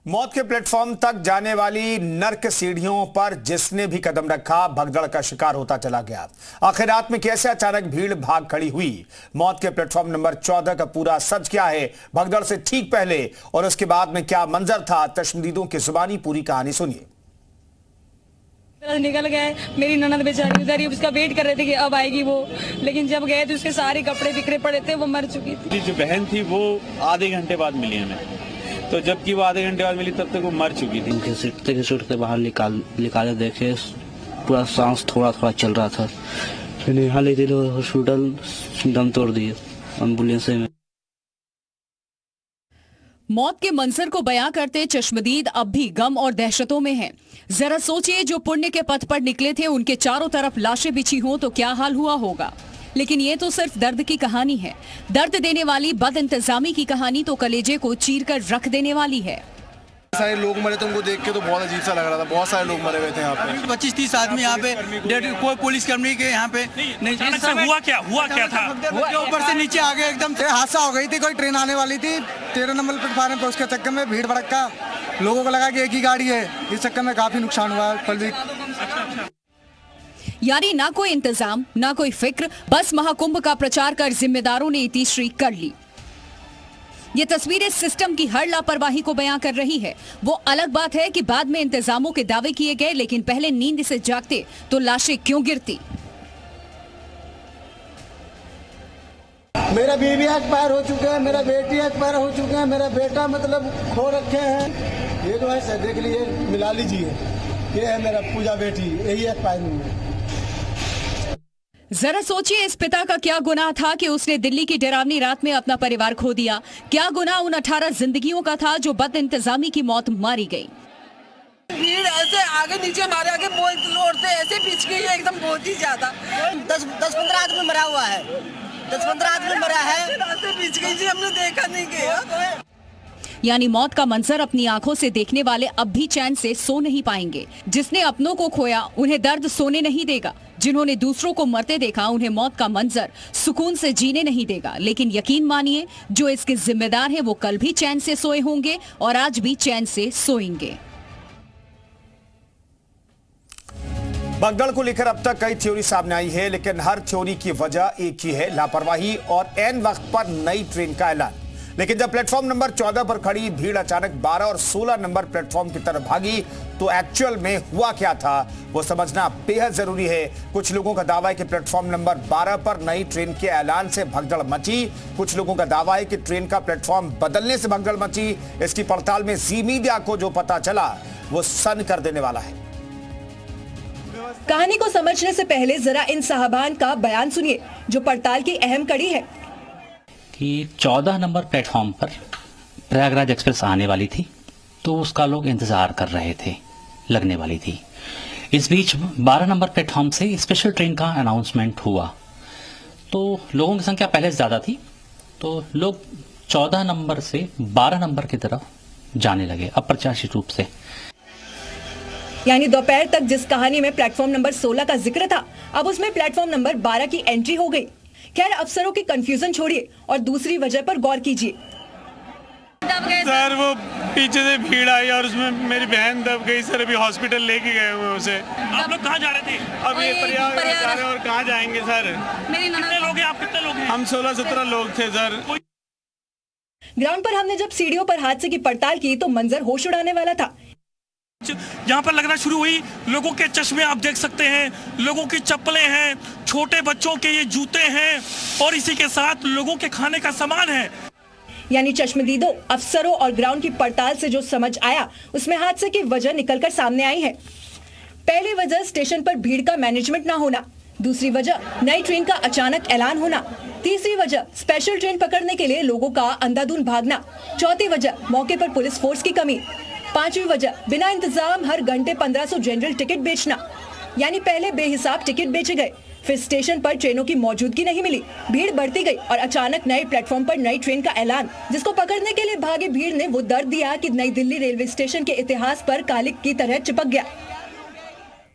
मौत के प्लेटफॉर्म तक जाने वाली नर्क सीढ़ियों पर जिसने भी कदम रखा भगदड़ का शिकार होता चला गया। आखिर रात में कैसे अचानक भीड़ भाग खड़ी हुई। मौत के प्लेटफॉर्म नंबर 14 का पूरा सच क्या है, भगदड़ से ठीक पहले और उसके बाद में क्या मंजर था, चश्मदीदों की जुबानी पूरी कहानी सुनिए। निकल गए, मेरी ननद बेचारी उधर ही उसका वेट कर रहे थे कि अब आएगी वो, लेकिन जब गए तो उसके सारे कपड़े बिखरे पड़े थे, वो मर चुकी थी। जो बहन थी वो आधे घंटे बाद मिली हमें, तो जबकि वो आधे घंटे बाद मिली तब तक वो मर चुकी थी। घसीटते बाहर निकाले देखे, पूरा सांस थोड़ा थोड़ा चल रहा था। फिर यहाँ ले गए हॉस्पिटल, दम तोड़ दिए एम्बुलेंस में। मौत के मंजर को बयां करते चश्मदीद अब भी गम और दहशतों में हैं। जरा सोचिए, जो पुण्य के पथ पर निकले थे उनके चारों तरफ लाशें बिछी हों तो क्या हाल हुआ होगा। लेकिन ये तो सिर्फ दर्द की कहानी है। दर्द देने वाली बदइंतजामी की कहानी तो कलेजे को चीर कर रख देने वाली है। सारे लोग मरे थे, उनको देख के तो बहुत अजीब सा लग रहा था। बहुत सारे लोग मरे हुए थे यहाँ पे, 25-30 आदमी यहाँ पे, कोई पुलिस कर्मी के यहाँ पे नहीं। हुआ क्या था? ऊपर से नीचे आ गए, एकदम हादसा हो गई थी। कोई ट्रेन आने वाली थी 13 नंबर प्लेटफार्म पे, उसके चक्कर में भीड़ भड़का, लोगों को लगा कि एक ही गाड़ी है, इस चक्कर में काफी नुकसान हुआ है। यानी ना कोई इंतजाम, ना कोई फिक्र, बस महाकुंभ का प्रचार कर जिम्मेदारों ने इतिश्री कर ली। ये तस्वीरें सिस्टम की हर लापरवाही को बयां कर रही है। वो अलग बात है कि बाद में इंतजामों के दावे किए गए, लेकिन पहले नींद से जागते तो लाशें क्यों गिरती। मेरा बीवी एक्सपायर हो चुके हैं, मेरा बेटी एक्सपायर हो चुके हैं, मेरा बेटा मतलब खो रखे हैं। ये जो है देख लीजिए, मिला लीजिए, ये है मेरा पूजा बेटी, यही एक्सपायर हुई है। जरा सोचिए, इस पिता का क्या गुनाह था कि उसने दिल्ली की डरावनी रात में अपना परिवार खो दिया। क्या गुनाह उन 18 जिंदगियों का था जो बद इंतजामी की मौत मारी गई। भीड़ ऐसे आगे नीचे हमारे आगे रोड से ऐसे पिच गई है, एकदम बहुत ही ज्यादा। 10-15 आदमी मरा हुआ है, 10-15 आदमी मरा है, पिच गई जी, हमने देखा नहीं गया। यानी मौत का मंजर अपनी आंखों से देखने वाले अब भी चैन से सो नहीं पाएंगे। जिसने अपनों को खोया उन्हें दर्द सोने नहीं देगा, जिन्होंने दूसरों को मरते देखा उन्हें मौत का मंजर सुकून से जीने नहीं देगा। लेकिन यकीन मानिए, जो इसके जिम्मेदार हैं वो कल भी चैन से सोए होंगे और आज भी चैन से सोएंगे। भगदड़ को लेकर अब तक कई थ्योरी सामने आई है, लेकिन हर थ्योरी की वजह एक ही है, लापरवाही और ऐन वक्त पर नई ट्रेन का ऐलान। लेकिन जब प्लेटफॉर्म नंबर 14 पर खड़ी भीड़ अचानक 12 और 16 नंबर प्लेटफॉर्म की तरफ भागी तो एक्चुअल में हुआ क्या था वो समझना बेहद जरूरी है। कुछ लोगों का दावा है कि प्लेटफॉर्म नंबर 12 पर नई ट्रेन के ऐलान से भगदड़ मची। कुछ लोगों का दावा है कि ट्रेन का प्लेटफॉर्म बदलने से भगदड़ मची। इसकी पड़ताल में जी मीडिया को जो पता चला वो सन कर देने वाला है। कहानी को समझने से पहले जरा इन साहबान का बयान सुनिए, जो पड़ताल की अहम कड़ी है। कि 14 नंबर प्लेटफॉर्म पर प्रयागराज एक्सप्रेस आने वाली थी, तो उसका लोग इंतजार कर रहे थे, लगने वाली थी। इस बीच 12 नंबर प्लेटफॉर्म से स्पेशल ट्रेन का अनाउंसमेंट हुआ, तो लोगों की संख्या पहले से ज़्यादा थी, तो लोग 14 नंबर से 12 नंबर की तरफ जाने लगे अप्रत्याशित रूप से। यानी दोपहर तक जिस कहानी में प्लेटफॉर्म नंबर 16 का जिक्र था, अब उसमें प्लेटफॉर्म नंबर 12 की एंट्री हो गई। खैर, अफसरों की कंफ्यूजन छोड़िए और दूसरी वजह पर गौर कीजिए। सर वो पीछे से भीड़ आई और उसमें मेरी बहन दब गई सर, अभी हॉस्पिटल लेके गए हुए उसे। आप लोग कहाँ जा रहे थे? अब ये प्रयागराज जा रहे हैं और कहाँ जाएंगे सर? कितने लोग हैं आप? कितने लोग हैं? हम 16-17 लोग थे सर। ग्राउंड पर हमने जब सीढ़ियों पर हादसे की पड़ताल की तो मंजर होश उड़ाने वाला था। यहाँ पर लगना शुरू हुई, लोगों के चश्मे आप देख सकते हैं, लोगों की चप्पलें हैं, छोटे बच्चों के ये जूते हैं और इसी के साथ लोगों के खाने का सामान है। यानी चश्मदीदों, अफसरों और ग्राउंड की पड़ताल से जो समझ आया उसमें हादसे की वजह निकलकर सामने आई है। पहली वजह स्टेशन पर भीड़ का मैनेजमेंट ना होना, दूसरी वजह नई ट्रेन का अचानक ऐलान होना, तीसरी वजह स्पेशल ट्रेन पकड़ने के लिए लोगों का अंधाधुंध भागना, चौथी वजह मौके पर पुलिस फोर्स की कमी, पांचवी वजह बिना इंतजाम हर घंटे 1500 जनरल टिकट बेचना। यानी पहले बेहिसाब टिकट बेचे गए, फिर स्टेशन पर ट्रेनों की मौजूदगी नहीं मिली, भीड़ बढ़ती गई और अचानक नए प्लेटफॉर्म पर नई ट्रेन का ऐलान, जिसको पकड़ने के लिए भागे भीड़ ने वो दर्द दिया कि नई दिल्ली रेलवे स्टेशन के इतिहास पर कालिक की तरह चिपक गया।